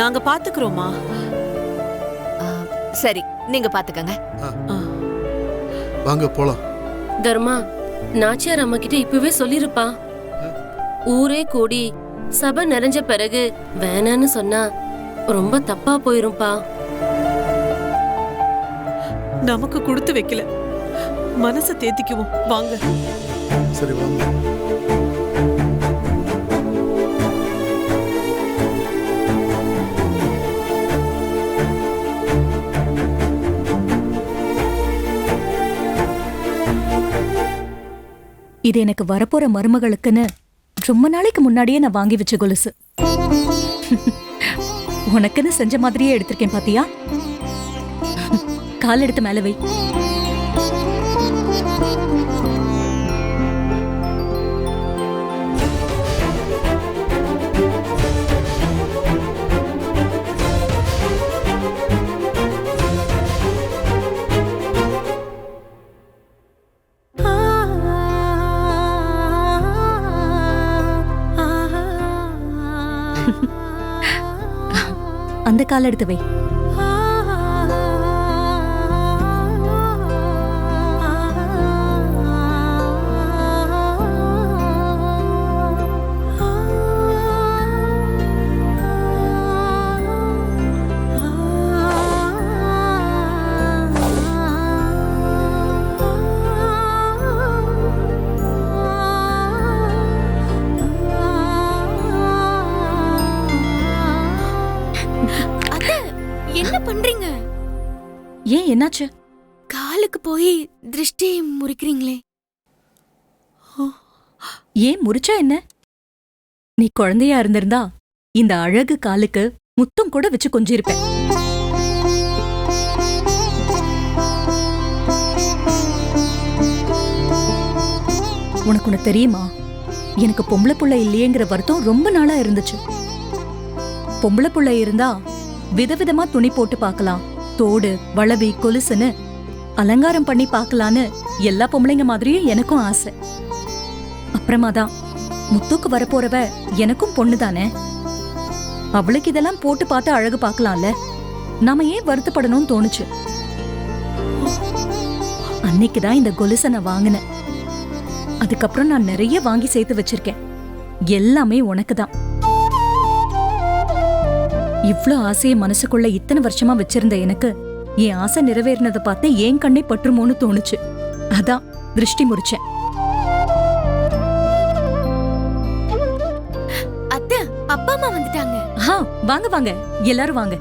நாங்க பாத்துக்கிறோமா. சரி, நீங்க பாத்துக்கங்க. வாங்க போலாம். தர்மா, நாச்சியார் அம்மா கிட்ட இப்பவே சொல்லிருப்பா. ஊரே கூடி சபை நிறைஞ்ச பிறகு வேணான்னு சொன்னா ரொம்ப தப்பா போயிரும்பா. நமக்கு கொடுத்து வைக்கல, மனசை தேத்திக்குவோம் வாங்க. சரி வாங்க. இது எனக்கு வரப்போற மருமகளுக்குன்னு ரொம்ப நாளைக்கு முன்னாடியே நான் வாங்கி வச்ச கொலுசு. உனக்குன்னு செஞ்ச மாதிரியே எடுத்திருக்கேன் பாத்தியா? கால் எடுத்து மேல வை. அந்த கால் எடுத்து வை. என்ன பண்றீங்க? ஏன் என்னாச்சு? காலுக்கு போய் திருஷ்டி முறிக்கிறீங்களே. ஏன் முறிச்சா என்ன? நீ குழந்தையா இருந்திருந்தா இந்த அழகு காலுக்கு முத்தம் கூட வச்சு கொஞ்சிருப்பேன். உனக்கு ஒண்ணு தெரியுமா? எனக்கு பொம்பளை புள்ள இல்லையேங்கிற வருத்தம் ரொம்ப நாளா இருந்துச்சு. பொம்பளை புள்ள இருந்தா விதவிதமா துணி போட்டு பார்க்கலாம், தோடு வளவி கொலுசுன்னு அலங்காரம் பண்ணி பார்க்கலான்னு எல்லா பொம்பளைங்க மாதிரியும் எனக்கும் ஆசை. அப்புறமா தான் முத்துக்கு வரப்போறவ எனக்கும் பொண்ணுதானே, அவளுக்கு இதெல்லாம் போட்டு பார்த்து அழகு பார்க்கலாம்ல, நாம ஏன் வருத்தப்படணும்னு தோணுச்சு. அன்னைக்குதான் இந்த கொலுசை நான் வாங்கினேன். அதுக்கப்புறம் நான் நிறைய வாங்கி சேர்த்து வச்சிருக்கேன். எல்லாமே உனக்கு தான். இவ்ளோ ஆசையை மனசுக்குள்ள இத்தனை வருஷமா வச்சிருந்த எனக்கு என் ஆசை நிறைவேறினதை பார்த்து ஏன் கண்ணை பற்றுமோன்னு தோணுச்சு. அதான் திருஷ்டி முறிச்சேன். அத்தை, அப்பா அம்மா வந்துட்டாங்க. வாங்க வாங்க, எல்லாரும் வாங்க.